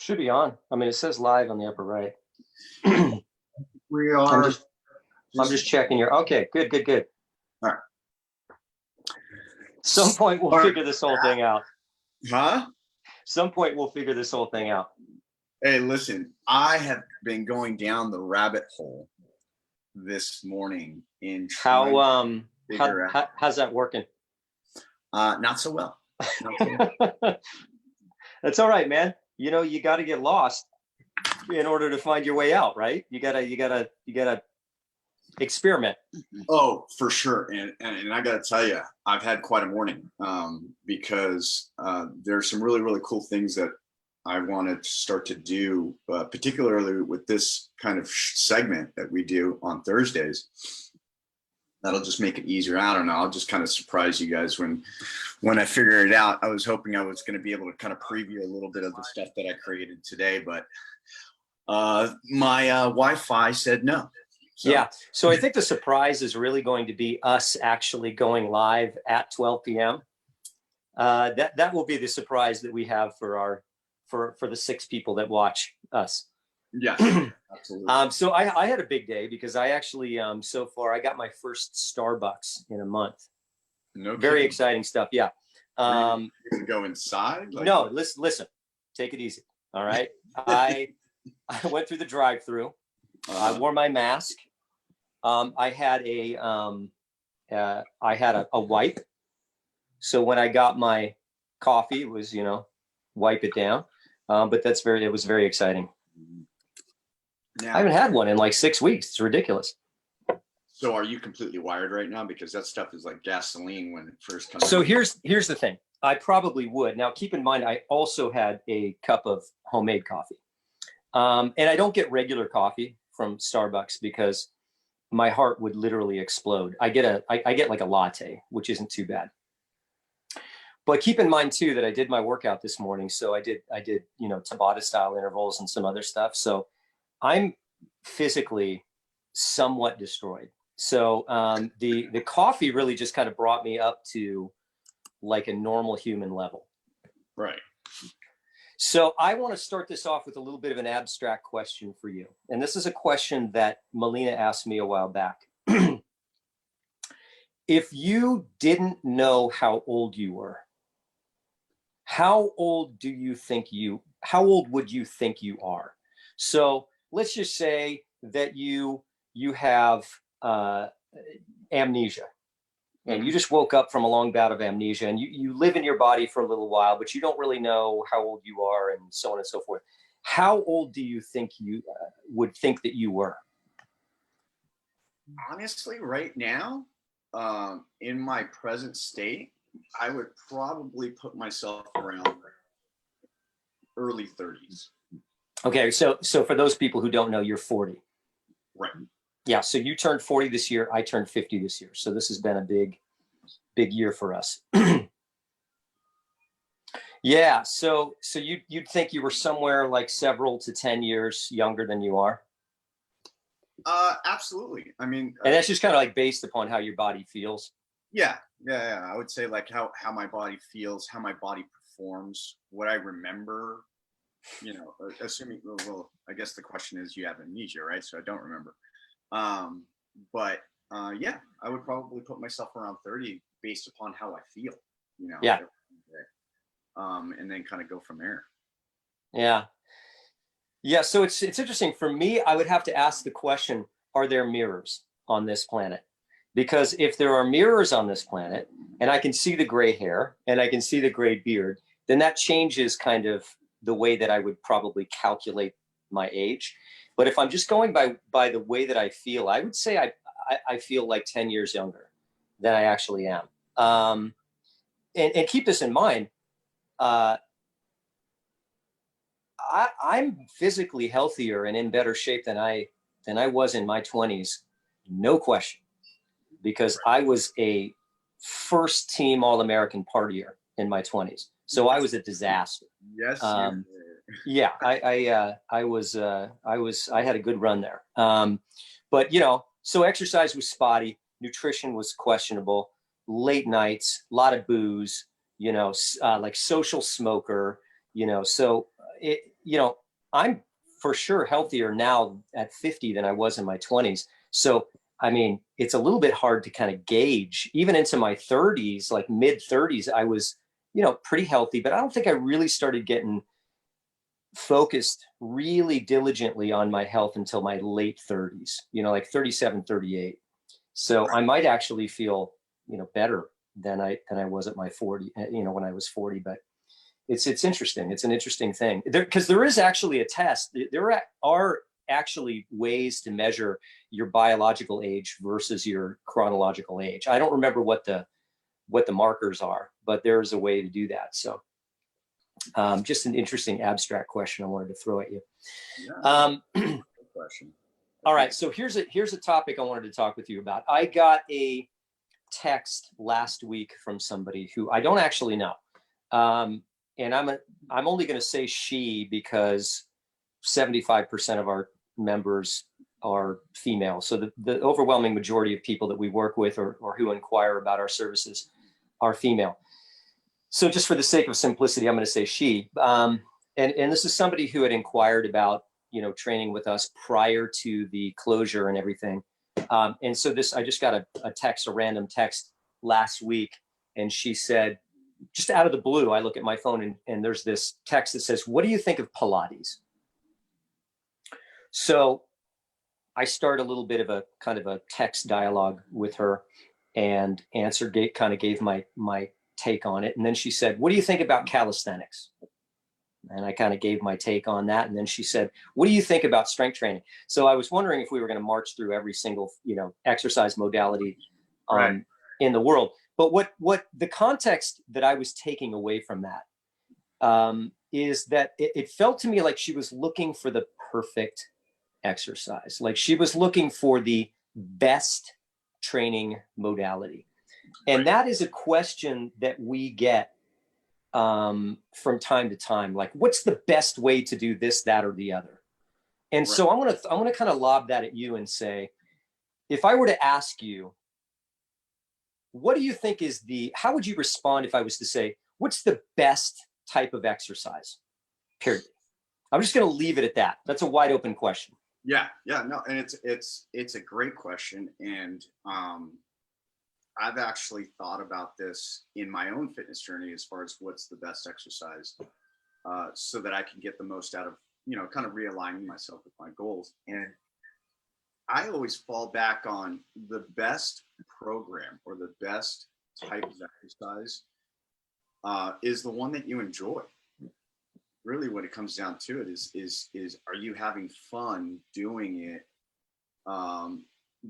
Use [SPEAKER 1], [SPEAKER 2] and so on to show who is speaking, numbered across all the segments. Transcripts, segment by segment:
[SPEAKER 1] Should be on. I mean, it says live on the upper right.
[SPEAKER 2] We are.
[SPEAKER 1] I'm just checking your. Okay, good.
[SPEAKER 2] All right.
[SPEAKER 1] Some point we'll figure this whole thing out.
[SPEAKER 2] Huh?
[SPEAKER 1] Some point we'll figure this whole thing out.
[SPEAKER 2] Hey, listen, I have been going down the rabbit hole this morning in
[SPEAKER 1] how's that working?
[SPEAKER 2] Not so well.
[SPEAKER 1] That's all right, man. You know, you got to get lost in order to find your way out, right? You gotta experiment.
[SPEAKER 2] Oh, for sure. And I got to tell you, I've had quite a morning because there's some really, really cool things that I wanted to start to do, particularly with this kind of segment that we do on Thursdays. That'll just make it easier. I don't know. I'll just kind of surprise you guys when I figure it out. I was hoping I was going to be able to kind of preview a little bit of the stuff that I created today, but my Wi-Fi said no.
[SPEAKER 1] So. Yeah. So I think the surprise is really going to be us actually going live at 12 p.m. That will be the surprise that we have for the 6 people that watch us.
[SPEAKER 2] Yeah, absolutely.
[SPEAKER 1] So I had a big day because I actually so far I got my first Starbucks in a month.
[SPEAKER 2] No kidding.
[SPEAKER 1] Very exciting stuff. Yeah.
[SPEAKER 2] You can go inside.
[SPEAKER 1] No, listen, take it easy. All right. I went through the drive-through. I wore my mask. I had a wipe. So when I got my coffee, it was, wipe it down. But it was very exciting. Now, I haven't had one in like 6 weeks. It's ridiculous.
[SPEAKER 2] So are you completely wired right now? Because that stuff is like gasoline when it first comes.
[SPEAKER 1] So here's the thing. I probably would. Now, keep in mind, I also had a cup of homemade coffee. And I don't get regular coffee from Starbucks because my heart would literally explode. I get like a latte, which isn't too bad. But keep in mind too that I did my workout this morning. So I did Tabata style intervals and some other stuff. So I'm physically somewhat destroyed. So the coffee really just kind of brought me up to like a normal human level.
[SPEAKER 2] Right.
[SPEAKER 1] So I want to start this off with a little bit of an abstract question for you. And this is a question that Melina asked me a while back. If you didn't know how old you were, how old would you think you are? So let's just say that you have amnesia. And you just woke up from a long bout of amnesia and you live in your body for a little while, but you don't really know how old you are and so on and so forth. How old do you think you would think that you were?
[SPEAKER 2] Honestly, right now, in my present state, I would probably put myself around early 30s.
[SPEAKER 1] Okay, so for those people who don't know, you're 40.
[SPEAKER 2] Right.
[SPEAKER 1] Yeah, so you turned 40 this year. I turned 50 this year. So this has been a big year for us. Yeah, so you'd think you were somewhere like several to 10 years younger than you are?
[SPEAKER 2] Absolutely. I mean,
[SPEAKER 1] and that's just kind of like based upon how your body feels.
[SPEAKER 2] Yeah. I would say like how my body feels, how my body performs, what I remember. Assuming, well, I guess the question is you have amnesia, right? So I don't remember. But yeah, I would probably put myself around 30 based upon how I feel,
[SPEAKER 1] Yeah.
[SPEAKER 2] And then kind of go from there.
[SPEAKER 1] Yeah. Yeah. So it's interesting for me. I would have to ask the question, are there mirrors on this planet? Because if there are mirrors on this planet and I can see the gray hair and I can see the gray beard, then that changes kind of the way that I would probably calculate my age. But if I'm just going by the way that I feel, I would say I feel like 10 years younger than I actually am. And keep this in mind. I'm physically healthier and in better shape than I was in my 20s, no question, because I was a first team All-American partier in my 20s. So I was a disaster.
[SPEAKER 2] Yes.
[SPEAKER 1] Yeah, I had a good run there. But so exercise was spotty, nutrition was questionable, late nights, a lot of booze, like social smoker, so it, I'm for sure healthier now at 50 than I was in my 20s. So, I mean, it's a little bit hard to kind of gauge. Even into my 30s, like mid 30s, I was, pretty healthy, but I don't think I really started getting focused really diligently on my health until my late 30s, like 37, 38. So I might actually feel, better than I was at my 40, when I was 40. But it's interesting. It's an interesting thing because there is actually a test. There are actually ways to measure your biological age versus your chronological age. I don't remember what the markers are, but there's a way to do that. So just an interesting abstract question I wanted to throw at you.
[SPEAKER 2] Yeah, good question.
[SPEAKER 1] All right, so here's a topic I wanted to talk with you about. I got a text last week from somebody who I don't actually know, and I'm only going to say she because 75% of our members are female. So the overwhelming majority of people that we work with or who inquire about our services are female. So just for the sake of simplicity, I'm going to say she. And this is somebody who had inquired about, training with us prior to the closure and everything. And so I just got a random text last week, and she said, just out of the blue, I look at my phone and there's this text that says, "What do you think of Pilates?" So I start a little bit of a kind of a text dialogue with her and gave my take on it. And then she said, "What do you think about calisthenics?" And I kind of gave my take on that. And then she said, "What do you think about strength training?" So I was wondering if we were going to march through every single, exercise modality
[SPEAKER 2] Right.
[SPEAKER 1] in the world. But what the context that I was taking away from that is that it felt to me like she was looking for the perfect exercise. Like she was looking for the best training modality. And that is a question that we get from time to time. Like, what's the best way to do this, that, or the other? And so I'm gonna kind of lob that at you and say, if I were to ask you, what do you think how would you respond if I was to say, what's the best type of exercise? Period. I'm just going to leave it at that. That's a wide open question.
[SPEAKER 2] Yeah, no, and it's a great question, and I've actually thought about this in my own fitness journey as far as what's the best exercise, so that I can get the most out of, kind of realigning myself with my goals. And I always fall back on the best program or the best type of exercise is the one that you enjoy. Really, what it comes down to it is are you having fun doing it?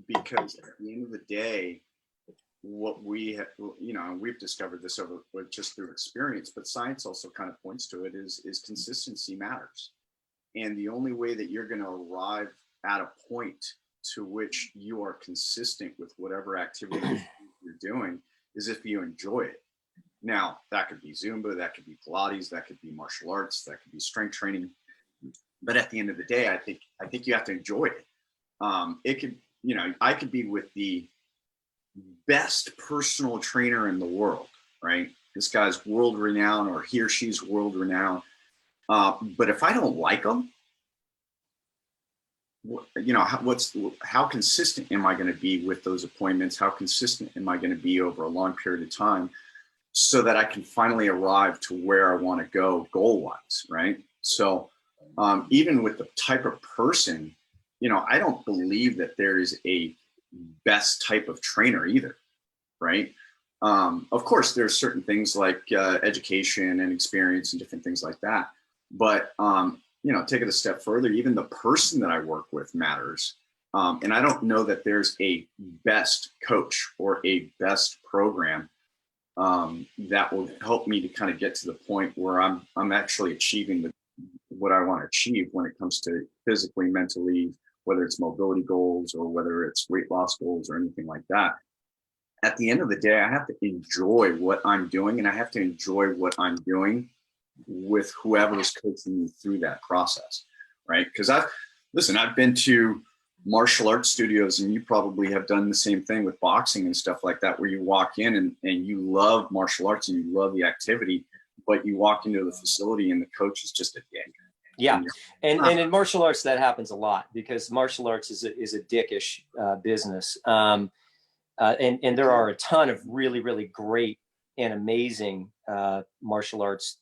[SPEAKER 2] Because at the end of the day, what we've discovered this over just through experience, but science also kind of points to it, is consistency matters. And the only way that you're going to arrive at a point to which you are consistent with whatever activity you're doing is if you enjoy it. Now, that could be Zumba, that could be Pilates, that could be martial arts, that could be strength training. But at the end of the day, I think you have to enjoy it. It could, I could be with the best personal trainer in the world, right? This guy's world renowned, or he or she's world renowned. But if I don't like them, how consistent am I going to be with those appointments? How consistent am I going to be over a long period of time so that I can finally arrive to where I want to go goal wise, right? So even with the type of person, I don't believe that there is a best type of trainer either, right? Of course, there's certain things like education and experience and different things like that. But, take it a step further, even the person that I work with matters. And I don't know that there's a best coach or a best program that will help me to kind of get to the point where I'm actually achieving what I want to achieve when it comes to physically, mentally, whether it's mobility goals or whether it's weight loss goals or anything like that. At the end of the day, I have to enjoy what I'm doing, and I have to enjoy what I'm doing with whoever is coaching me through that process, right? Because I've been to martial arts studios, and you probably have done the same thing with boxing and stuff like that, where you walk in and you love martial arts and you love the activity, but you walk into the facility and the coach is just a dick,
[SPEAKER 1] Yeah, and
[SPEAKER 2] Ah,
[SPEAKER 1] in martial arts that happens a lot because martial arts is a dickish business, and there are a ton of really great and amazing martial arts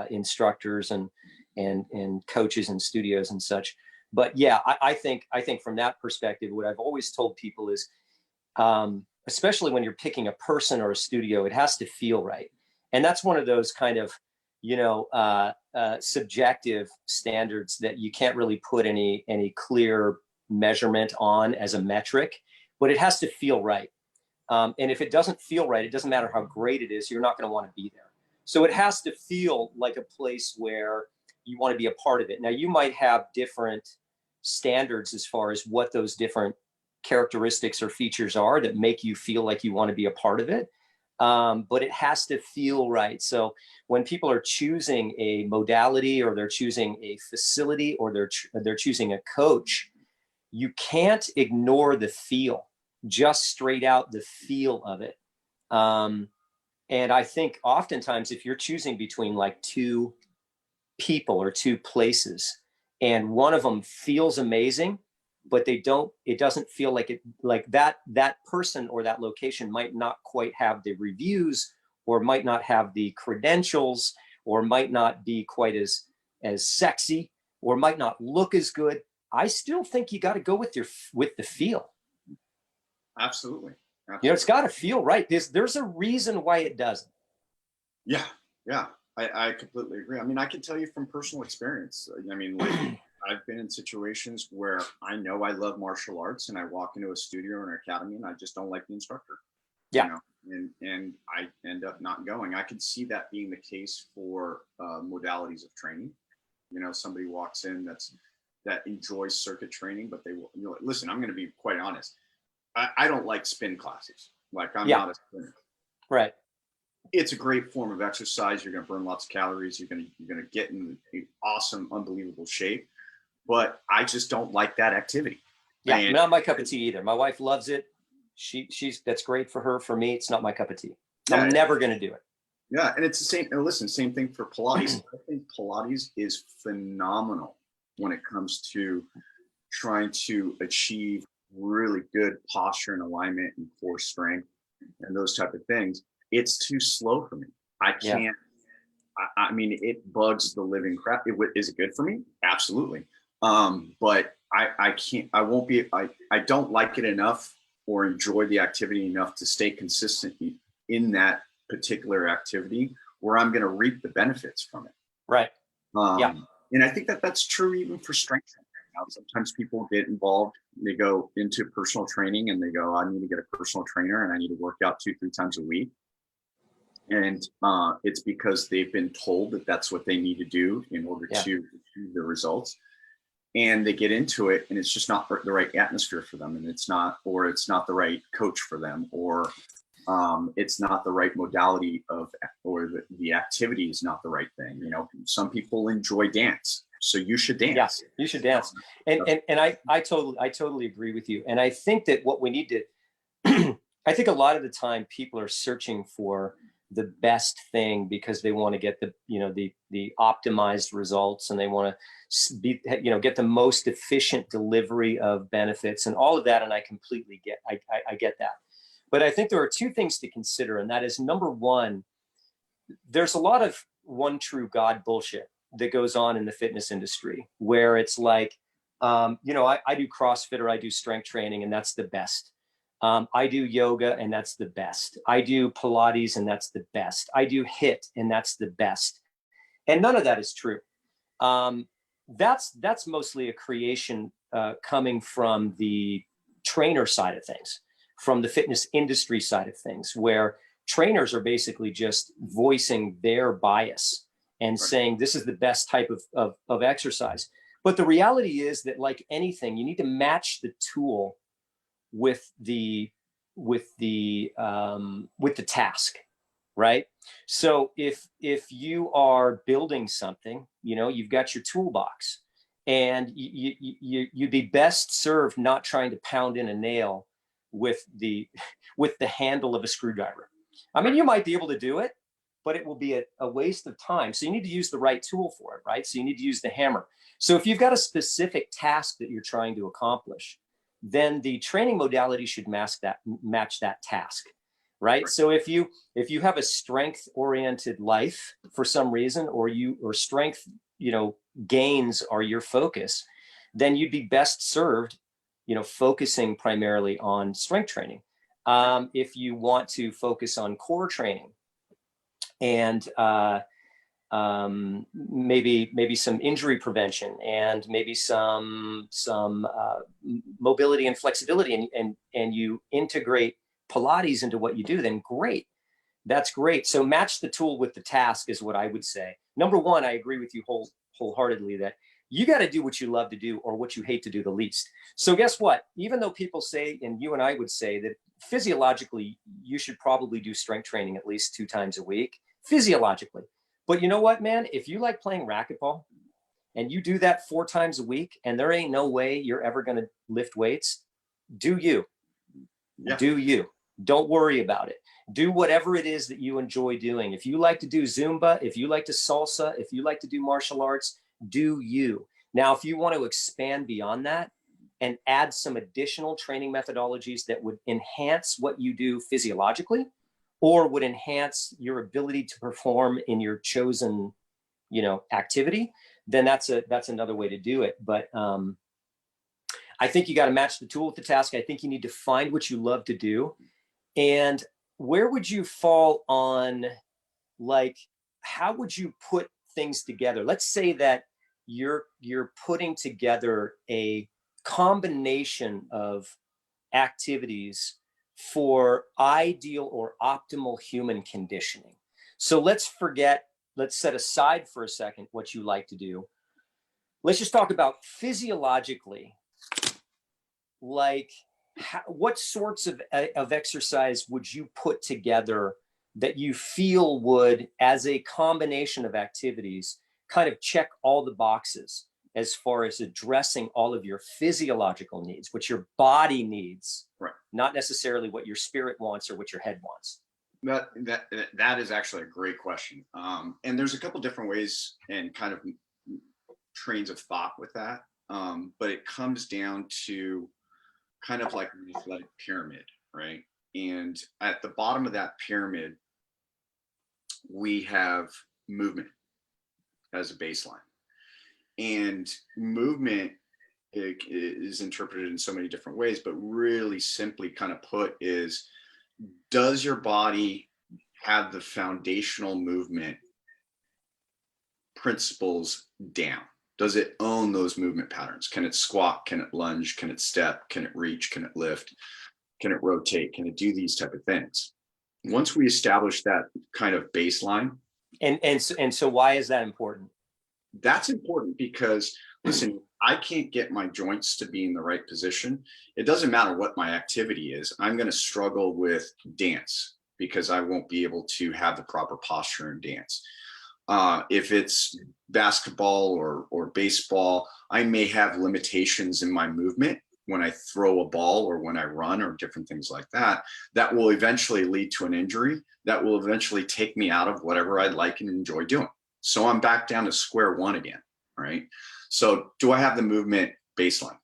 [SPEAKER 1] instructors and coaches and studios and such. But yeah, I think from that perspective, what I've always told people is, especially when you're picking a person or a studio, it has to feel right, and that's one of those kind of subjective standards that you can't really put any clear measurement on as a metric, but it has to feel right. And if it doesn't feel right, it doesn't matter how great it is, you're not going to want to be there. So it has to feel like a place where you want to be a part of it. Now, you might have different standards as far as what those different characteristics or features are that make you feel like you want to be a part of it. But it has to feel right. So when people are choosing a modality or they're choosing a facility or they're choosing a coach, you can't ignore the feel, just straight out the feel of it. And I think oftentimes if you're choosing between like two people or two places and one of them feels amazing, but it doesn't feel like it, like that person or that location might not quite have the reviews or might not have the credentials or might not be quite as sexy or might not look as good. I still think you got to go with the feel.
[SPEAKER 2] absolutely.
[SPEAKER 1] It's got to feel right. There's a reason why it doesn't.
[SPEAKER 2] Yeah, yeah, I completely agree. I mean, I can tell you from personal experience. I mean, like I've been in situations where I know I love martial arts, and I walk into a studio or an academy, and I just don't like the instructor. You
[SPEAKER 1] Yeah.
[SPEAKER 2] know, and I end up not going. I could see that being the case for modalities of training. Somebody walks in that enjoys circuit training, but they will. Listen, I'm going to be quite honest. I don't like spin classes. Like I'm
[SPEAKER 1] Yeah.
[SPEAKER 2] not a spinner.
[SPEAKER 1] Right.
[SPEAKER 2] It's a great form of exercise. You're going to burn lots of calories. You're going to get in awesome, unbelievable shape. But I just don't like that activity.
[SPEAKER 1] Yeah,
[SPEAKER 2] And
[SPEAKER 1] not my cup of tea either. My wife loves it. She's that's great for her. For me, it's not my cup of tea. I'm never going to do it.
[SPEAKER 2] Yeah, and it's the same. And listen, same thing for Pilates. I think Pilates is phenomenal when it comes to trying to achieve really good posture and alignment and core strength and those type of things. It's too slow for me. I can't. Yeah. I mean, it bugs the living crap. Is it good for me? Absolutely. But I can't. I won't be. I don't like it enough or enjoy the activity enough to stay consistent in that particular activity where I'm going to reap the benefits from it.
[SPEAKER 1] Right.
[SPEAKER 2] Yeah. And I think that's true even for strength training. Now, sometimes people get involved. They go into personal training and they go, I need to get a personal trainer and I need to work out 2-3 times a week. And it's because they've been told that that's what they need to do in order to achieve the results. And they get into it and it's just not the right atmosphere for them. And it's not the right coach for them, or it's not the right modality or the activity is not the right thing. Some people enjoy dance, so you should dance.
[SPEAKER 1] Yeah, you should dance. And I totally agree with you. And I think that what we need to, I think a lot of the time people are searching for the best thing because they want to get the optimized results and they want to get the most efficient delivery of benefits and all of that. And I completely I get that. But I think there are two things to consider. And that is, number one, there's a lot of one true God bullshit that goes on in the fitness industry where it's like, I do CrossFit or I do strength training and that's the best. I do yoga and that's the best. I do Pilates and that's the best. I do HIIT and that's the best. And none of that is true. That's mostly a creation coming from the trainer side of things, from the fitness industry side of things, where trainers are basically just voicing their bias and saying this is the best type of exercise. But the reality is that, like anything, you need to match the tool with the task, right? So if you are building something, you've got your toolbox, and you'd be best served not trying to pound in a nail with the handle of a screwdriver. I mean, you might be able to do it, but it will be a waste of time. So you need to use the right tool for it, right? So you need to use the hammer. So if you've got a specific task that you're trying to accomplish, then the training modality should match that task, right? So if you have a strength oriented life for some reason, or strength, gains are your focus, then you'd be best served, focusing primarily on strength training. If you want to focus on core training and maybe some injury prevention and maybe some mobility and flexibility, and you integrate Pilates into what you do, then great. That's great. So match the tool with the task is what I would say. Number one, I agree with you wholeheartedly that you got to do what you love to do or what you hate to do the least. So guess what? Even though people say, and you and I would say, that physiologically, you should probably do strength training at least 2 times a week, physiologically. But you know what, man? If you like playing racquetball and you do that 4 times a week and there ain't no way you're ever going to lift weights, do you. Yeah. Do you. Don't worry about it. Do whatever it is that you enjoy doing. If you like to do Zumba, if you like to salsa, if you like to do martial arts, do you. Now, if you want to expand beyond that and add some additional training methodologies that would enhance what you do physiologically, or would enhance your ability to perform in your chosen, activity, then that's another way to do it. But I think you got to match the tool with the task. I think you need to find what you love to do. And where would you fall on, like, how would you put things together? Let's say that you're putting together a combination of activities for ideal or optimal human conditioning. So let's set aside for a second what you like to do. Let's just talk about physiologically, like what sorts of exercise would you put together that you feel would, as a combination of activities, kind of check all the boxes as far as addressing all of your physiological needs, what your body needs, right? Not necessarily what your spirit wants or what your head wants.
[SPEAKER 2] That is actually a great question. And there's a couple different ways and kind of trains of thought with that. But it comes down to kind of like an athletic pyramid, right? And at the bottom of that pyramid, we have movement as a baseline. And movement is interpreted in so many different ways, but really simply kind of put is, does your body have the foundational movement principles down? Does it own those movement patterns? Can it squat? Can it lunge? Can it step? Can it reach? Can it lift? Can it rotate? Can it do these type of things? Once we establish that kind of baseline.
[SPEAKER 1] And so why is that important?
[SPEAKER 2] That's important because, listen, I can't get my joints to be in the right position. It doesn't matter what my activity is. I'm going to struggle with dance because I won't be able to have the proper posture in dance. If it's basketball or baseball, I may have limitations in my movement when I throw a ball or when I run or different things like that, that will eventually lead to an injury that will eventually take me out of whatever I like and enjoy doing. So I'm back down to square one again, right? So do I have the movement baseline?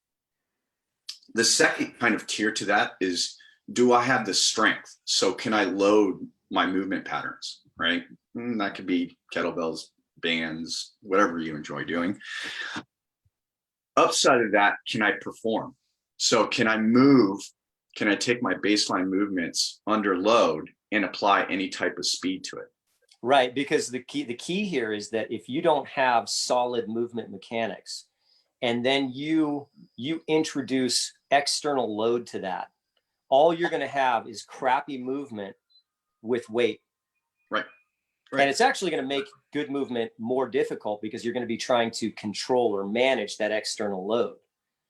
[SPEAKER 2] The second kind of tier to that is, do I have the strength? So can I load my movement patterns, right? That could be kettlebells, bands, whatever you enjoy doing. Upside of that, can I perform? So can I move? Can I take my baseline movements under load and apply any type of speed to it?
[SPEAKER 1] Right, because the key here is that if you don't have solid movement mechanics, and then you introduce external load to that, all you're going to have is crappy movement with weight.
[SPEAKER 2] Right.
[SPEAKER 1] And it's actually going to make good movement more difficult because you're going to be trying to control or manage that external load.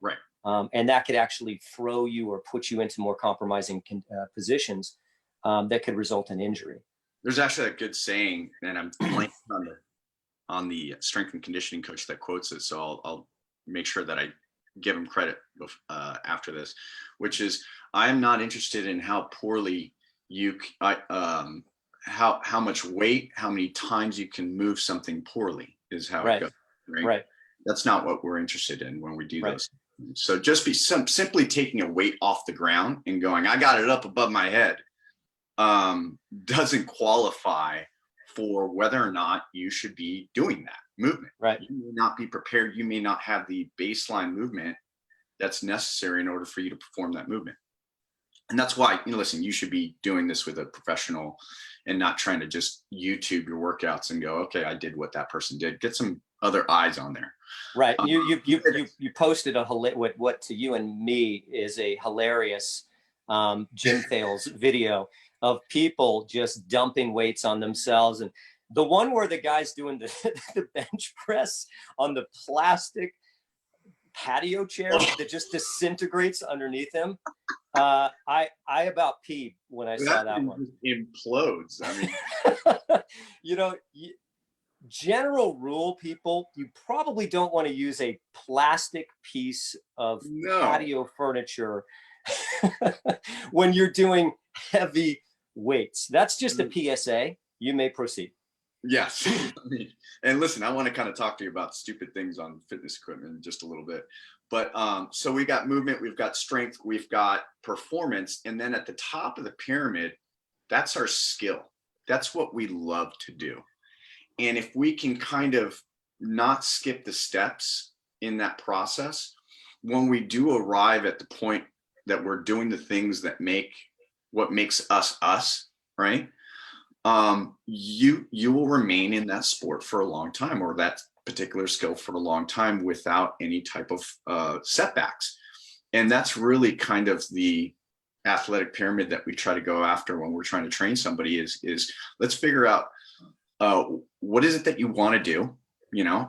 [SPEAKER 2] Right.
[SPEAKER 1] And that could actually throw you or put you into more compromising positions that could result in injury.
[SPEAKER 2] There's actually a good saying, and I'm blanking on the strength and conditioning coach that quotes it, so I'll make sure that I give him credit after this, which is, I'm not interested in how poorly you how much weight, how many times you can move something poorly is how it
[SPEAKER 1] Right.
[SPEAKER 2] goes, right?
[SPEAKER 1] Right.
[SPEAKER 2] That's not what we're interested in when we do
[SPEAKER 1] Right.
[SPEAKER 2] those. So just be simply taking a weight off the ground and going, I got it up above my head, doesn't qualify for whether or not you should be doing that movement.
[SPEAKER 1] Right.
[SPEAKER 2] You may not be prepared. You may not have the baseline movement that's necessary in order for you to perform that movement. And that's why, listen, you should be doing this with a professional and not trying to just YouTube your workouts and go, okay, I did what that person did. Get some other eyes on there.
[SPEAKER 1] Right. You posted what to you and me is a hilarious gym fails video of people just dumping weights on themselves, and the one where the guy's doing the bench press on the plastic patio chair that just disintegrates underneath him. I about peed when I saw that one.
[SPEAKER 2] Implodes. I mean,
[SPEAKER 1] general rule, people, you probably don't want to use a plastic piece of patio furniture when you're doing heavy weights. That's just a PSA. You may proceed.
[SPEAKER 2] Yes. And listen, I want to kind of talk to you about stupid things on fitness equipment in just a little bit. But so we got movement, we've got strength, we've got performance. And then at the top of the pyramid, that's our skill. That's what we love to do. And if we can kind of not skip the steps in that process, when we do arrive at the point that we're doing the things that make what makes us us, right? You will remain in that sport for a long time, or that particular skill for a long time without any type of setbacks. And that's really kind of the athletic pyramid that we try to go after when we're trying to train somebody is let's figure out what is it that you want to do,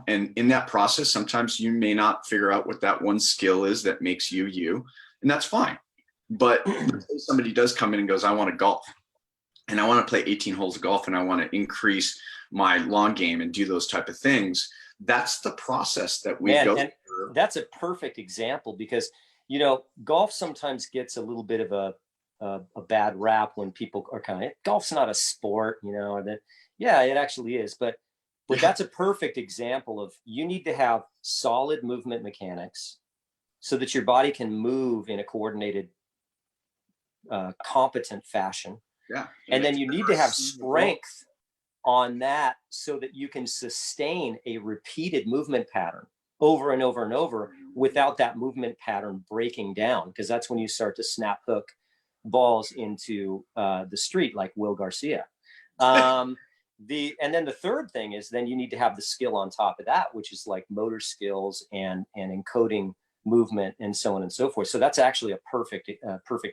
[SPEAKER 2] and in that process, sometimes you may not figure out what that one skill is that makes you, and that's fine. But somebody does come in and goes, I want to golf. And I want to play 18 holes of golf and I want to increase my long game and do those type of things. That's the process that we go through.
[SPEAKER 1] That's a perfect example because, golf sometimes gets a little bit of a bad rap when people are kind of, golf's not a sport, or that, yeah, it actually is. But that's a perfect example of you need to have solid movement mechanics so that your body can move in a coordinated, competent fashion.
[SPEAKER 2] Yeah.
[SPEAKER 1] And then you need to have strength on that so that you can sustain a repeated movement pattern over and over and over without that movement pattern breaking down, because that's when you start to snap hook balls into the street like Will Garcia. And then the third thing is then you need to have the skill on top of that, which is like motor skills and encoding movement and so on and so forth. So that's actually a perfect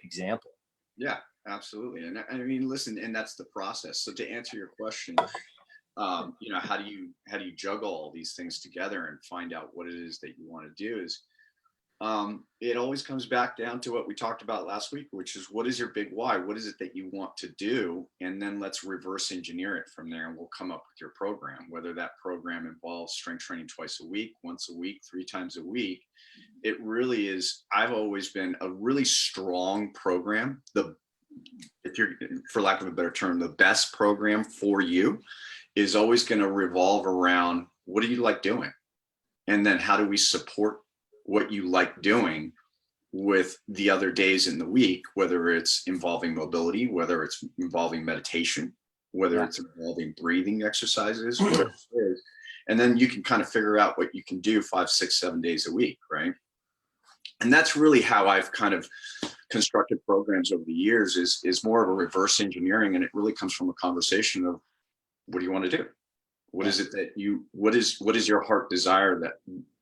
[SPEAKER 1] example.
[SPEAKER 2] Yeah, absolutely. And I mean, listen, and that's the process. So to answer your question, how do you juggle all these things together and find out what it is that you want to do is, it always comes back down to what we talked about last week, which is what is your big why? What is it that you want to do? And then let's reverse engineer it from there and we'll come up with your program, whether that program involves strength training twice a week, once a week, 3 times a week. It really is. I've always been a really strong program. If you're, for lack of a better term, the best program for you is always going to revolve around what do you like doing? And then how do we support what you like doing with the other days in the week, whether it's involving mobility, whether it's involving meditation, whether it's involving breathing exercises, whatever it is. And then you can kind of figure out what you can do 5, 6, 7 days a week, right? And that's really how I've kind of constructed programs over the years is more of a reverse engineering. And it really comes from a conversation of what do you want to do? What is it that what is your heart desire,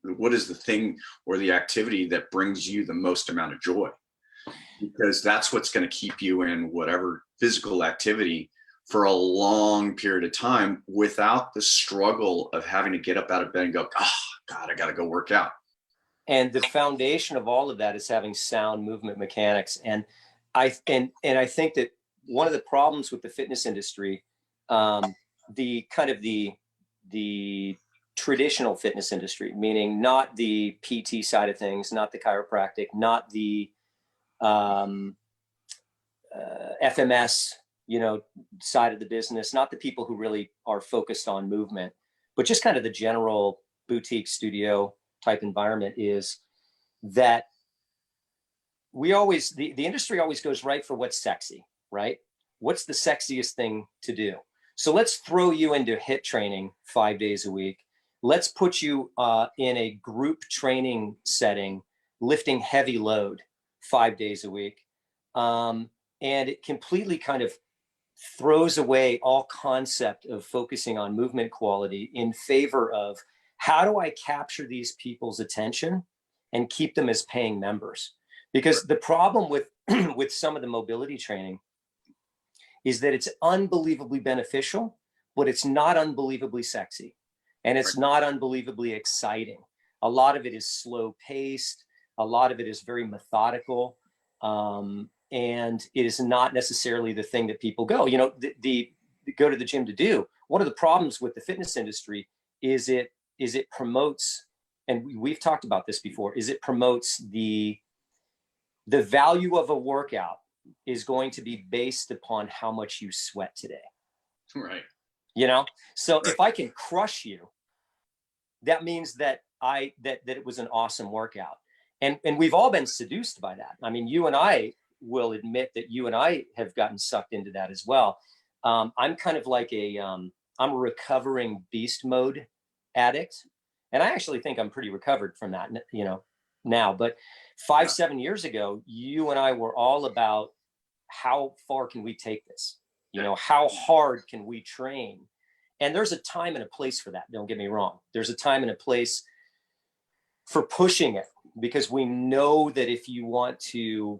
[SPEAKER 2] what is the thing or the activity that brings you the most amount of joy? Because that's what's going to keep you in whatever physical activity for a long period of time without the struggle of having to get up out of bed and go, oh God, I got to go work out.
[SPEAKER 1] And the foundation of all of that is having sound movement mechanics. And I think that one of the problems with the fitness industry, the traditional fitness industry, meaning not the PT side of things, not the chiropractic, not the FMS side of the business, not the people who really are focused on movement, but just kind of the general boutique studio type environment, is that the industry always goes right for what's sexy, right? What's the sexiest thing to do? So let's throw you into HIIT training 5 days a week. Let's put you in a group training setting, lifting heavy load 5 days a week. And it completely kind of throws away all concept of focusing on movement quality in favor of how do I capture these people's attention and keep them as paying members? Because the problem with with some of the mobility training is that it's unbelievably beneficial, but it's not unbelievably sexy, and it's not unbelievably exciting. A lot of it is slow paced. A lot of it is very methodical. And it is not necessarily the thing that people go, go to the gym to do. One of the problems with the fitness industry is it promotes, and we've talked about this before, is it promotes the value of a workout is going to be based upon how much you sweat today.
[SPEAKER 2] Right.
[SPEAKER 1] So if I can crush you, that means that it was an awesome workout. And we've all been seduced by that. I mean, you and I will admit that you and I have gotten sucked into that as well. I'm kind of like I'm a recovering beast mode addict. And I actually think I'm pretty recovered from that, now. But 7 years ago, you and I were all about how far can we take this? How hard can we train? And there's a time and a place for that. Don't get me wrong. There's a time and a place for pushing it, because we know that if you want to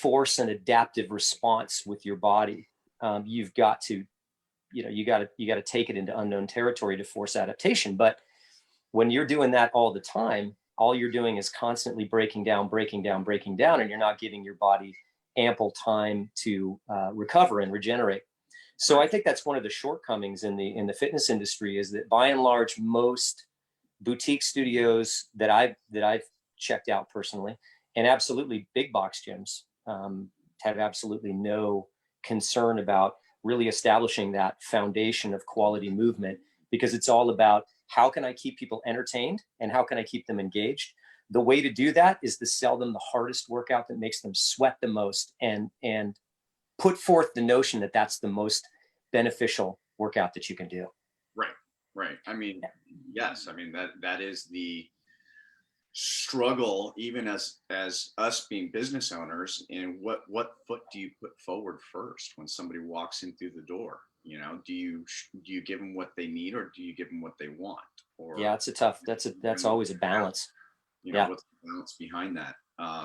[SPEAKER 1] force an adaptive response with your body, you've got to, you got to take it into unknown territory to force adaptation. But when you're doing that all the time, all you're doing is constantly breaking down, and you're not giving your body ample time to recover and regenerate. So I think that's one of the shortcomings in the fitness industry, is that by and large, most boutique studios that I've checked out personally, and absolutely big box gyms, have absolutely no concern about really establishing that foundation of quality movement, because it's all about how can I keep people entertained and how can I keep them engaged. The way to do that is to sell them the hardest workout that makes them sweat the most, and put forth the notion that that's the most beneficial workout that you can do.
[SPEAKER 2] Right. I mean, yes. I mean, that is the struggle, even as us being business owners. And what foot do you put forward first when somebody walks in through the door? Do you give them what they need, or do you give them what they want? Or
[SPEAKER 1] that's always a balance.
[SPEAKER 2] What's the balance behind that,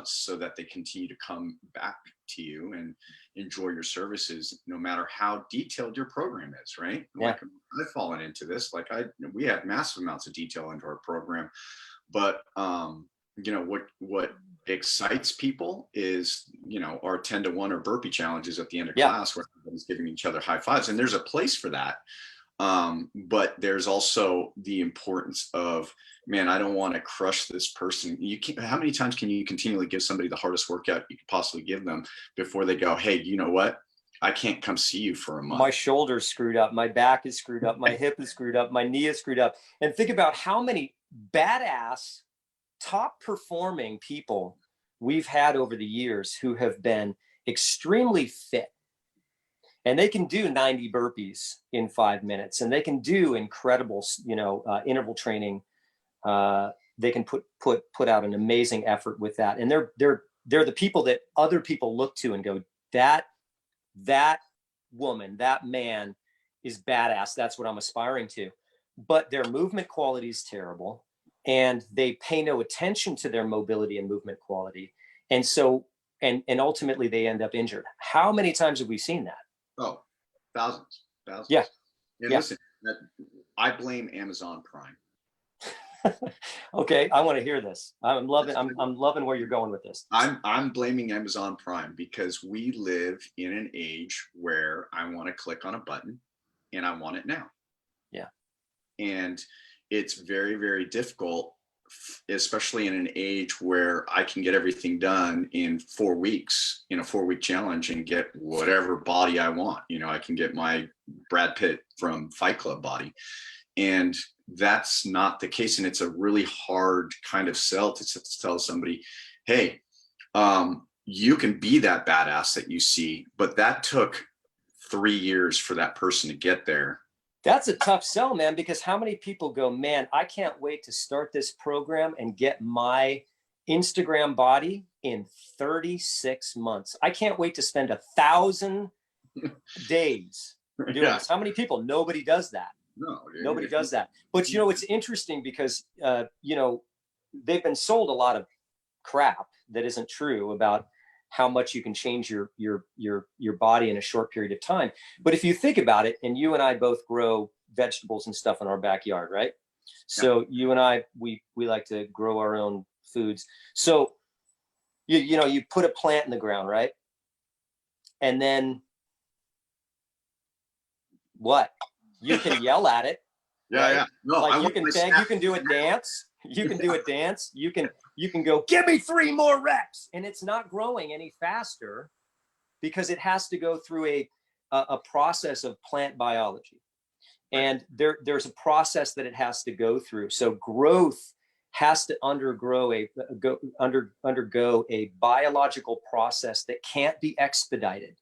[SPEAKER 2] so that they continue to come back to you and enjoy your services, no matter how detailed your program is, right? Like, I've fallen into this. Like, we have massive amounts of detail into our program, but what excites people is, our 10-to-1 or burpee challenges at the end of class, where everybody's giving each other high fives, and there's a place for that. But there's also the importance of, man, I don't want to crush this person. How many times can you continually give somebody the hardest workout you could possibly give them before they go, hey, you know what? I can't come see you for a month.
[SPEAKER 1] My shoulder's screwed up. My back is screwed up. My hip is screwed up. My knee is screwed up. And think about how many badass, top performing people we've had over the years who have been extremely fit. And they can do 90 burpees in 5 minutes, and they can do incredible, interval training. They can put out an amazing effort with that, and they're the people that other people look to and go, that woman, that man is badass. That's what I'm aspiring to. But their movement quality is terrible, and they pay no attention to their mobility and movement quality, and so and ultimately they end up injured. How many times have we seen that?
[SPEAKER 2] Oh, thousands.
[SPEAKER 1] Yeah.
[SPEAKER 2] And listen, I blame Amazon Prime.
[SPEAKER 1] Okay, I want to hear this. I'm loving where you're going with this.
[SPEAKER 2] I'm blaming Amazon Prime because we live in an age where I want to click on a button and I want it now.
[SPEAKER 1] Yeah.
[SPEAKER 2] And it's very, very difficult especially in an age where I can get everything done in 4 weeks, in a 4-week challenge, and get whatever body I want. I can get my Brad Pitt from Fight Club body. And that's not the case. And it's a really hard kind of sell to tell somebody, hey, you can be that badass that you see, but that took 3 years for that person to get there.
[SPEAKER 1] That's a tough sell, man, because how many people go, man, I can't wait to start this program and get my Instagram body in 36 months. I can't wait to spend 1,000 days doing this. How many people? Nobody does that.
[SPEAKER 2] No,
[SPEAKER 1] nobody does that. But it's interesting because they've been sold a lot of crap that isn't true about how much you can change your body in a short period of time. But if you think about it, and you and I both grow vegetables and stuff in our backyard, right? So you and I, we like to grow our own foods. So you put a plant in the ground, right? And then what? You can yell at it.
[SPEAKER 2] Yeah,
[SPEAKER 1] right?
[SPEAKER 2] yeah. No,
[SPEAKER 1] like you can beg, you can do a dance. You can do a dance. You can go, give me 3 more reps. And it's not growing any faster because it has to go through a process of plant biology. And there's a process that it has to go through. So growth has to undergo a biological process that can't be expedited.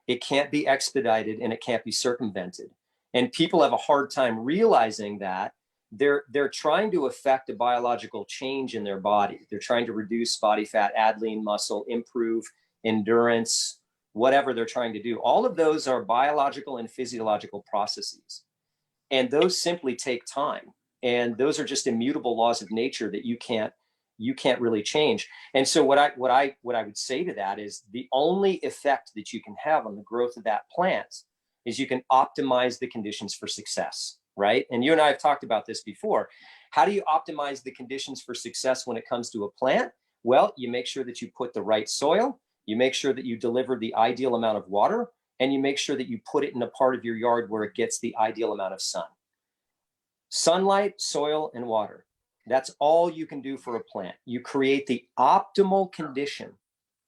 [SPEAKER 1] It can't be expedited and it can't be circumvented. And people have a hard time realizing that they're trying to affect a biological change in their body. They're trying to reduce body fat, add lean muscle, improve endurance, whatever they're trying to do. All of those are biological and physiological processes. And those simply take time. And those are just immutable laws of nature that you can't really change. And so what I would say to that is the only effect that you can have on the growth of that plant is you can optimize the conditions for success, right? And you and I have talked about this before. How do you optimize the conditions for success when it comes to a plant? Well, you make sure that you put the right soil, you make sure that you deliver the ideal amount of water, and you make sure that you put it in a part of your yard where it gets the ideal amount of sun. Sunlight, soil, and water. That's all you can do for a plant. You create the optimal condition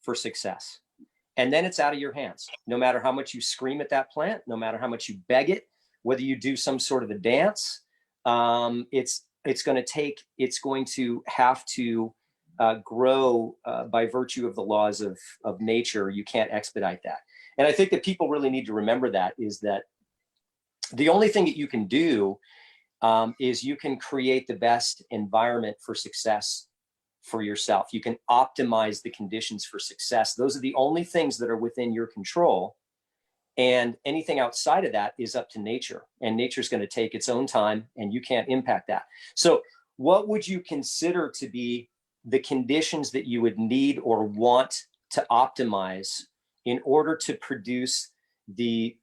[SPEAKER 1] for success. And then it's out of your hands. No matter how much you scream at that plant, no matter how much you beg it, whether you do some sort of a dance, it's going to have to grow by virtue of the laws of nature. You can't expedite that. And I think that people really need to remember that is that the only thing that you can do is you can create the best environment for success for yourself. You can optimize the conditions for success. Those are the only things that are within your control. And anything outside of that is up to nature. And nature's going to take its own time and you can't impact that. So what would you consider to be the conditions that you would need or want to optimize in order to produce the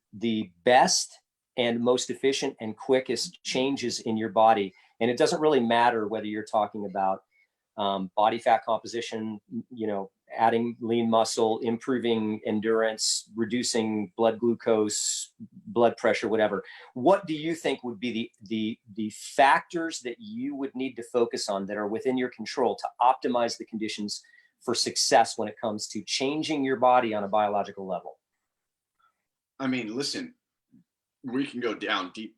[SPEAKER 1] best and most efficient and quickest changes in your body? And it doesn't really matter whether you're talking about body fat composition, adding lean muscle, improving endurance, reducing blood glucose, blood pressure, whatever. What do you think would be the factors that you would need to focus on that are within your control to optimize the conditions for success when it comes to changing your body on a biological level?
[SPEAKER 2] I mean, listen, we can go down deep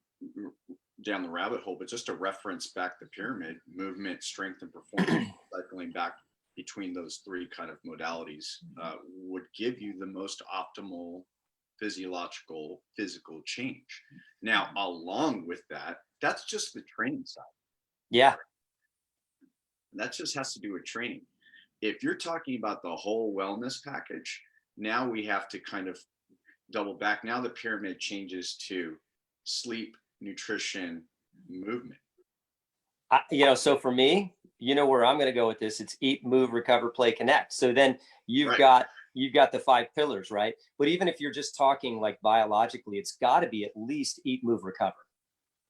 [SPEAKER 2] down the rabbit hole, but just to reference back the pyramid, movement, strength, and performance, cycling back between those 3 kind of modalities would give you the most optimal physical change. Now, along with that, that's just the training side.
[SPEAKER 1] Yeah.
[SPEAKER 2] That just has to do with training. If you're talking about the whole wellness package, now we have to kind of double back. Now the pyramid changes to sleep, nutrition, movement.
[SPEAKER 1] So for me, where I'm going to go with this, it's eat, move, recover, play, connect. So then you've got the 5 pillars, right? But even if you're just talking like biologically, it's got to be at least eat, move, recover.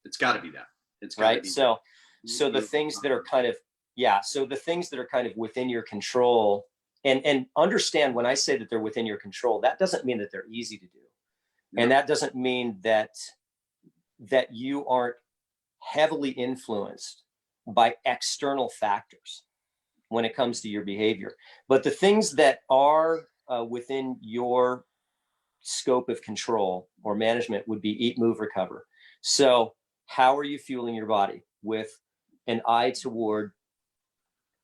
[SPEAKER 2] It's got to be that. It's
[SPEAKER 1] right. So the things that are kind of, so the things that are kind of within your control, and understand when I say that they're within your control, that doesn't mean that they're easy to do. No. And that doesn't mean that you aren't heavily influenced by external factors when it comes to your behavior. But the things that are within your scope of control or management would be eat, move, recover. So how are you fueling your body with an eye toward,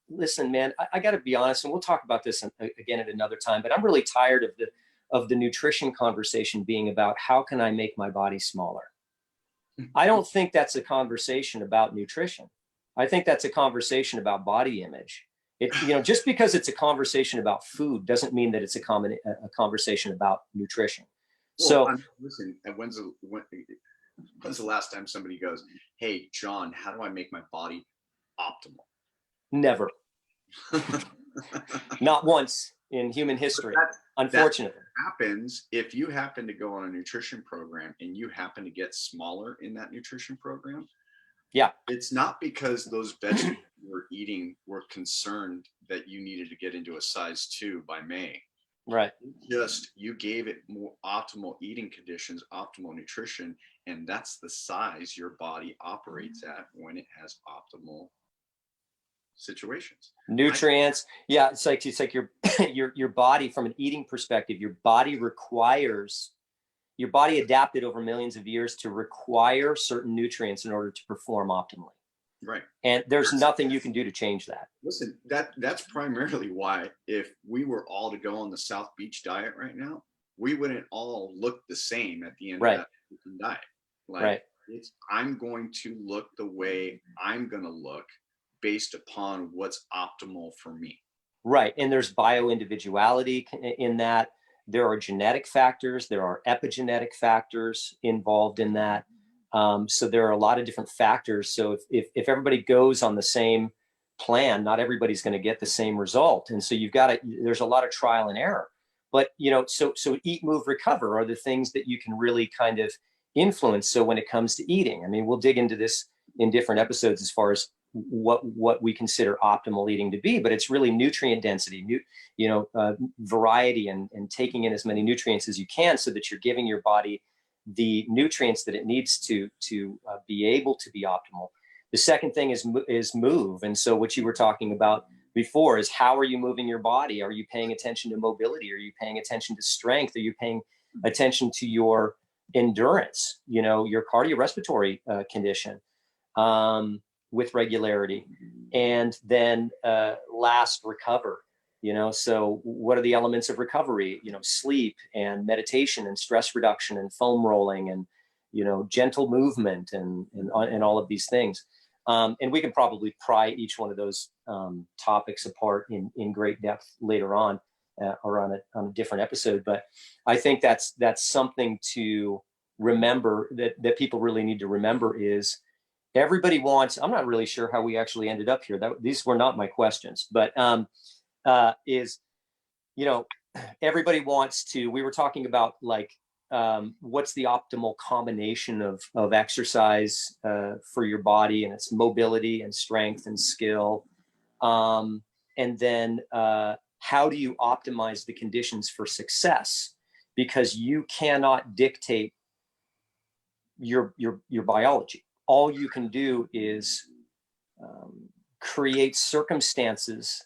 [SPEAKER 1] listen, man, I got to be honest, and we'll talk about this again at another time, but I'm really tired of the nutrition conversation being about how can I make my body smaller? I don't think that's a conversation about nutrition. I think that's a conversation about body image. Just because it's a conversation about food doesn't mean that it's a conversation about nutrition.
[SPEAKER 2] Well, listen, and when's the last time somebody goes, "Hey, John, how do I make my body optimal?"
[SPEAKER 1] Never. Not once in human history, unfortunately.
[SPEAKER 2] That happens if you happen to go on a nutrition program and you happen to get smaller in that nutrition program.
[SPEAKER 1] Yeah.
[SPEAKER 2] It's not because those vegetables you were eating were concerned that you needed to get into a size 2 by May.
[SPEAKER 1] Right.
[SPEAKER 2] Just you gave it more optimal eating conditions, optimal nutrition, and that's the size your body operates at when it has optimal situations.
[SPEAKER 1] Nutrients. Yeah, it's like your your body, from an eating perspective, your body adapted over millions of years to require certain nutrients in order to perform optimally.
[SPEAKER 2] Right.
[SPEAKER 1] And there's nothing you can do to change that.
[SPEAKER 2] Listen, that's primarily why if we were all to go on the South Beach diet right now, we wouldn't all look the same at the end of that diet. Like, I'm going to look the way I'm going to look based upon what's optimal for me.
[SPEAKER 1] Right. And there's bio-individuality in that. There are genetic factors. There are epigenetic factors involved in that. So there are a lot of different factors. So if everybody goes on the same plan, not everybody's going to get the same result. And so there's a lot of trial and error. But, so eat, move, recover are the things that you can really kind of influence. So when it comes to eating, I mean, we'll dig into this in different episodes as far as what we consider optimal eating to be, but it's really nutrient density, variety, and taking in as many nutrients as you can so that you're giving your body the nutrients that it needs to be able to be optimal. The second thing is move. And so what you were talking about before is, how are you moving your body? Are you paying attention to mobility? Are you paying attention to strength? Are you paying attention to your endurance, your cardiorespiratory condition? With regularity. And then last, recover. So what are the elements of recovery? Sleep and meditation and stress reduction and foam rolling and gentle movement and all of these things. And we can probably pry each one of those topics apart in great depth later on, or on a different episode. But I think that's something to remember, that people really need to remember, is everybody wants, I'm not really sure how we actually ended up here. These were not my questions, but everybody wants to, we were talking about what's the optimal combination of exercise for your body, and its mobility and strength and skill. And then how do you optimize the conditions for success? Because you cannot dictate your biology. All you can do is create circumstances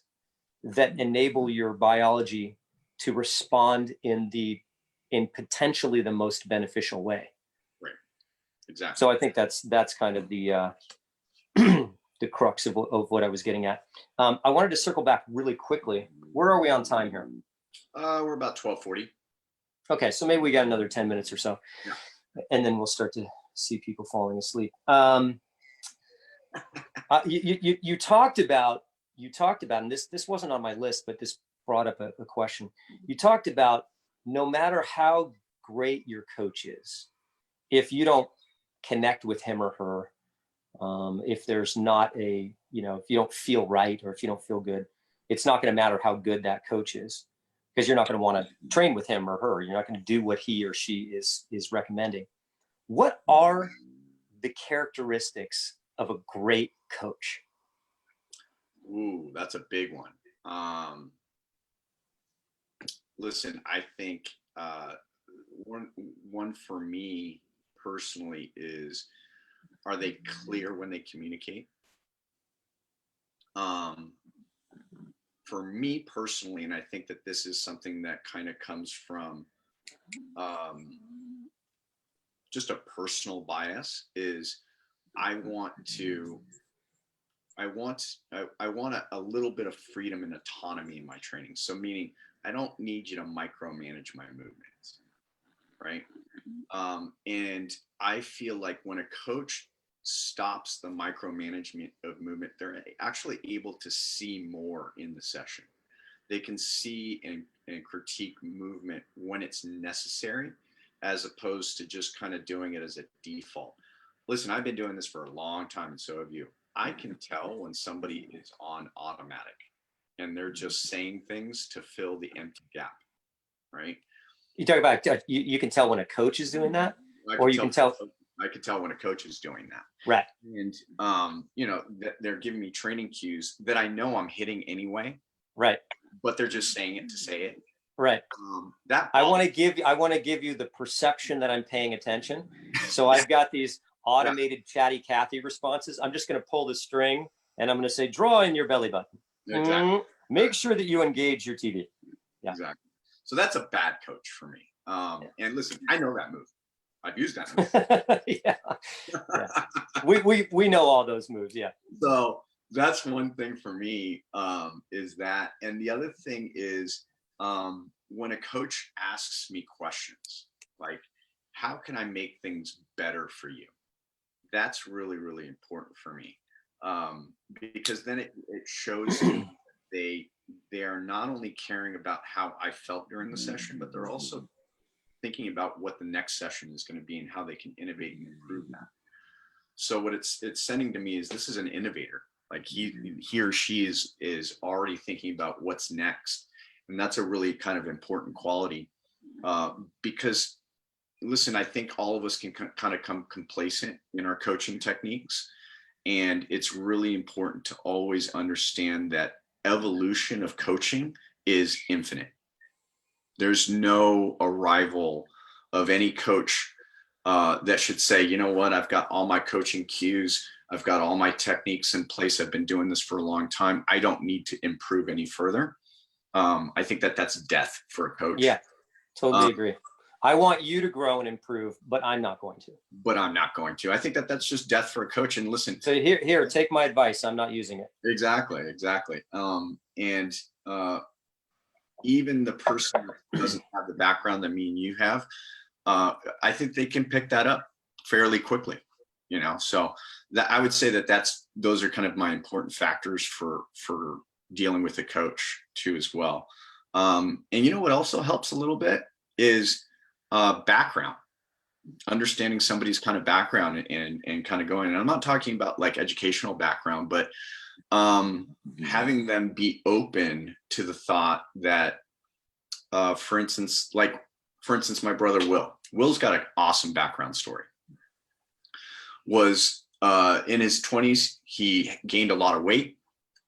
[SPEAKER 1] that enable your biology to respond in potentially the most beneficial way.
[SPEAKER 2] Right. Exactly.
[SPEAKER 1] So I think that's kind of the the crux of what I was getting at. I wanted to circle back really quickly. Where are we on time here?
[SPEAKER 2] We're about 12:40. Okay,
[SPEAKER 1] so maybe we got another 10 minutes or so.
[SPEAKER 2] Yeah.
[SPEAKER 1] And then we'll start to see people falling asleep. You talked about, and this wasn't on my list, but this brought up a question. You talked about, no matter how great your coach is, if you don't connect with him or her, if there's not if you don't feel right, or if you don't feel good, it's not going to matter how good that coach is, because you're not going to want to train with him or her. You're not going to do what he or she is recommending. What are the characteristics of a great coach?
[SPEAKER 2] Ooh, that's a big one. Listen, I think one for me personally is, are they clear when they communicate? um, for me personally, and I think that this is something that kind of comes from just a personal bias, is I want to, I want a little bit of freedom and autonomy in my training. So meaning I don't need you to micromanage my movements, right? And I feel like when a coach stops the micromanagement of movement, they're actually able to see more in the session. They can see and critique movement when it's necessary, as opposed to just kind of doing it as a default. Listen, I've been doing this for a long time, and so have you. I can tell when somebody is on automatic and they're just saying things to fill the empty gap, right?
[SPEAKER 1] You talk about you can tell when a coach is doing that, or you can tell.
[SPEAKER 2] I can tell when a coach is doing that.
[SPEAKER 1] Right.
[SPEAKER 2] And they're giving me training cues that I know I'm hitting anyway.
[SPEAKER 1] Right.
[SPEAKER 2] But they're just saying it to say it.
[SPEAKER 1] Right.
[SPEAKER 2] That
[SPEAKER 1] I want to give you the perception that I'm paying attention. So I've got these automated chatty Cathy responses. I'm just going to pull the string and I'm going to say, draw in your belly button.
[SPEAKER 2] Exactly.
[SPEAKER 1] Make sure that you engage your TV.
[SPEAKER 2] Yeah. Exactly. So that's a bad coach for me. And listen, I know that move. I've used that move.
[SPEAKER 1] Yeah. We know all those moves. Yeah.
[SPEAKER 2] So that's one thing for me, is that. And the other thing is, when a coach asks me questions like, how can I make things better for you? That's really, really important for me. Because then it shows they are not only caring about how I felt during the session, but they're also thinking about what the next session is going to be and how they can innovate and improve that. So what it's sending to me is, this is an innovator. Like he or she is already thinking about what's next. And that's a really kind of important quality, because listen, I think all of us can kind of come complacent in our coaching techniques. And it's really important to always understand that evolution of coaching is infinite. There's no arrival of any coach that should say, you know what, I've got all my coaching cues. I've got all my techniques in place. I've been doing this for a long time. I don't need to improve any further. I think that that's death for a coach.
[SPEAKER 1] Yeah, totally agree. I want you to grow and improve, but I'm not going to.
[SPEAKER 2] I think that that's just death for a coach. And listen.
[SPEAKER 1] So here, take my advice. I'm not using it.
[SPEAKER 2] Exactly. Even the person who doesn't have the background that me and you have, I think they can pick that up fairly quickly. So that I would say those are kind of my important factors for dealing with a coach too as well. And what also helps a little bit is background, understanding somebody's kind of background and kind of going, and I'm not talking about like educational background, but having them be open to the thought that, for instance, my brother Will's got an awesome background story. Was in his 20s, he gained a lot of weight,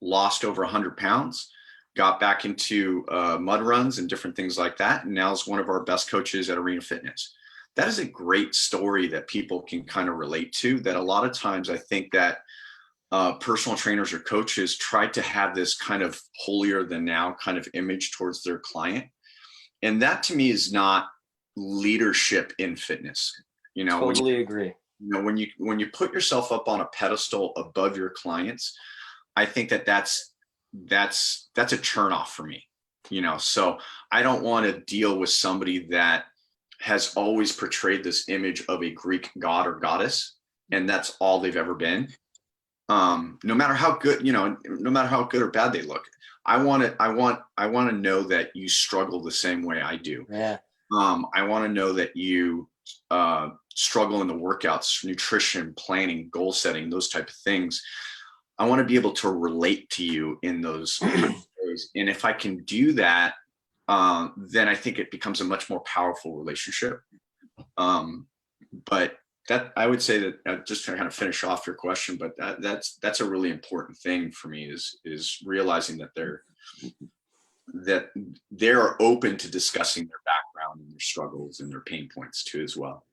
[SPEAKER 2] lost over 100 pounds, got back into mud runs and different things like that, and now is one of our best coaches at Arena Fitness. That is a great story that people can kind of relate to, that a lot of times I think that personal trainers or coaches try to have this kind of holier than thou kind of image towards their client. And that to me is not leadership in fitness.
[SPEAKER 1] Totally agree.
[SPEAKER 2] When you put yourself up on a pedestal above your clients, I think that's a turn off for me. So I don't want to deal with somebody that has always portrayed this image of a Greek god or goddess, and that's all they've ever been. No matter how good, no matter how good or bad they look, I want to know that you struggle the same way I do.
[SPEAKER 1] Yeah.
[SPEAKER 2] I want to know that you struggle in the workouts, nutrition, planning, goal setting, those type of things. I want to be able to relate to you in those ways. And if I can do that, then I think it becomes a much more powerful relationship. But that, I would say that, just to kind of finish off your question, but that's a really important thing for me is realizing that they're open to discussing their background and their struggles and their pain points too as well.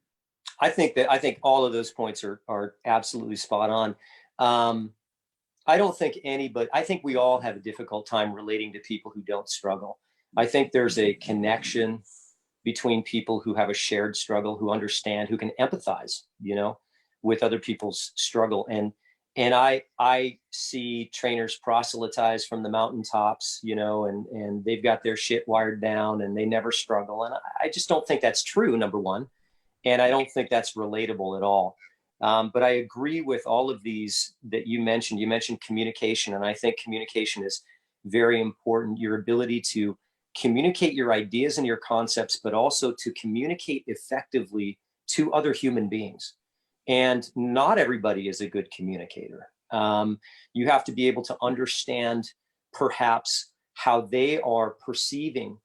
[SPEAKER 2] I
[SPEAKER 1] think all of those points are absolutely spot on. I don't think anybody, I think we all have a difficult time relating to people who don't struggle. I think there's a connection between people who have a shared struggle, who understand, who can empathize, with other people's struggle. And I see trainers proselytize from the mountaintops, and they've got their shit wired down and they never struggle. And I just don't think that's true, number one. And I don't think that's relatable at all. But I agree with all of these that you mentioned. You mentioned communication, and I think communication is very important. Your ability to communicate your ideas and your concepts, but also to communicate effectively to other human beings. And not everybody is a good communicator. You have to be able to understand perhaps how they are perceiving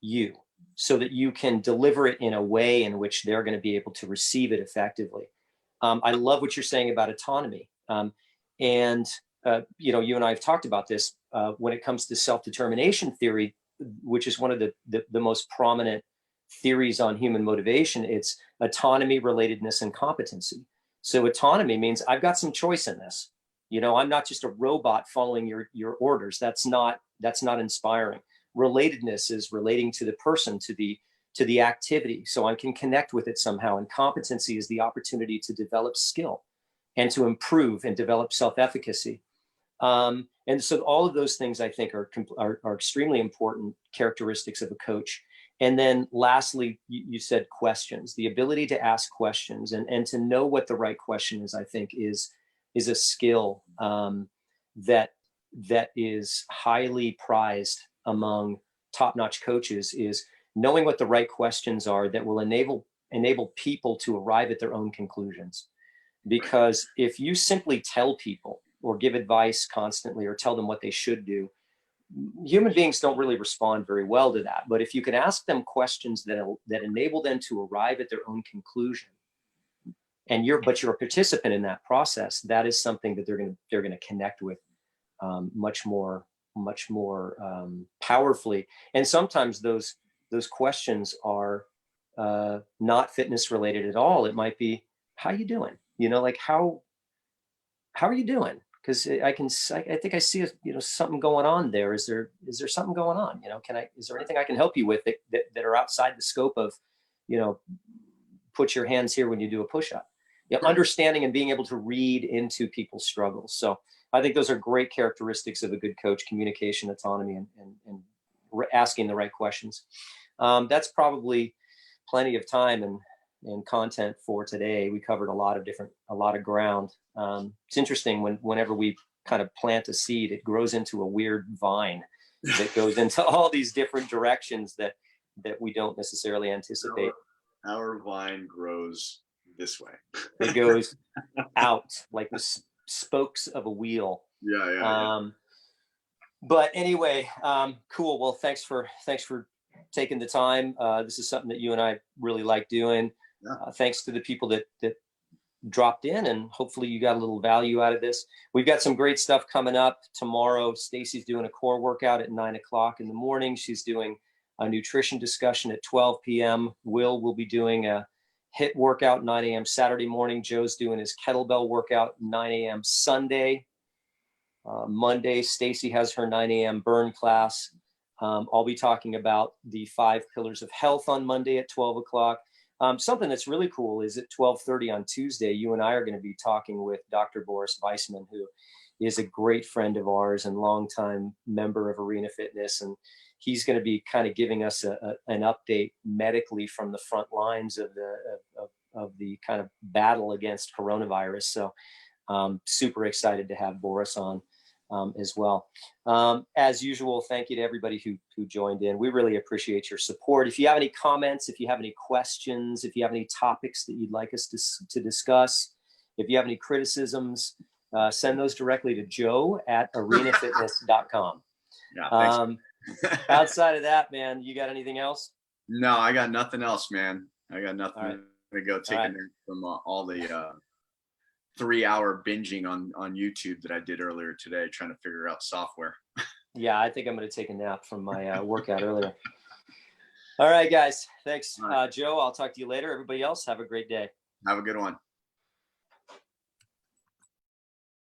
[SPEAKER 1] you so that you can deliver it in a way in which they're going to be able to receive it effectively. I love what you're saying about autonomy. And you and I have talked about this when it comes to self-determination theory, which is one of the most prominent theories on human motivation. It's autonomy, relatedness, and competency. So autonomy means I've got some choice in this. I'm not just a robot following your orders. That's not inspiring. Relatedness is relating to the person, to the activity, so I can connect with it somehow. And competency is the opportunity to develop skill and to improve and develop self-efficacy. And so all of those things I think are extremely important characteristics of a coach. And then lastly, you said questions, the ability to ask questions and to know what the right question is, I think is a skill that is highly prized among top-notch coaches, is knowing what the right questions are that will enable people to arrive at their own conclusions. Because if you simply tell people or give advice constantly or tell them what they should do, human beings don't really respond very well to that. But if you can ask them questions that enable them to arrive at their own conclusion, and you're a participant in that process, that is something that they're going to connect with much more powerfully. And sometimes those questions are not fitness related at all. It might be, how you doing? Like how are you doing? Because I think I see something going on there. Is there something going on? Is there anything I can help you with that are outside the scope of, put your hands here when you do a push-up? Understanding and being able to read into people's struggles. So I think those are great characteristics of a good coach: communication, autonomy, and asking the right questions. That's probably plenty of time and content for today. We covered a lot of ground. It's interesting whenever we kind of plant a seed, it grows into a weird vine that goes into all these different directions that we don't necessarily anticipate.
[SPEAKER 2] Our vine grows this way.
[SPEAKER 1] It goes out like the spokes of a wheel.
[SPEAKER 2] Yeah.
[SPEAKER 1] But anyway, cool. Well, thanks for taking the time. This is something that you and I really like doing. Yeah. Thanks to the people that dropped in, and hopefully you got a little value out of this. We've got some great stuff coming up tomorrow. Stacy's doing a core workout at 9:00 in the morning. She's doing a nutrition discussion at 12 p.m. Will be doing a HIIT workout 9 a.m. Saturday morning. Joe's doing his kettlebell workout 9 a.m. Sunday. Monday, Stacy has her 9 a.m. burn class. I'll be talking about the 5 pillars of health on Monday at 12 o'clock. Something that's really cool is at 12:30 on Tuesday, you and I are going to be talking with Dr. Boris Weissman, who is a great friend of ours and longtime member of Arena Fitness. And he's going to be kind of giving us an update medically from the front lines of the kind of battle against coronavirus. So super excited to have Boris on as well. As usual, thank you to everybody who joined in. We really appreciate your support. If you have any comments, if you have any questions, if you have any topics that you'd like us to discuss, if you have any criticisms, send those directly to joe@arenafitness.com.
[SPEAKER 2] Yeah,
[SPEAKER 1] outside of that, man, you got anything else?
[SPEAKER 2] No, I got nothing else, man. I got nothing.
[SPEAKER 1] All right.
[SPEAKER 2] To go take a nap from all the 3-hour binging on YouTube that I did earlier today, trying to figure out software.
[SPEAKER 1] Yeah, I think I'm going to take a nap from my workout earlier. All right, guys. Thanks, Joe. I'll talk to you later. Everybody else, have a great day.
[SPEAKER 2] Have a good one.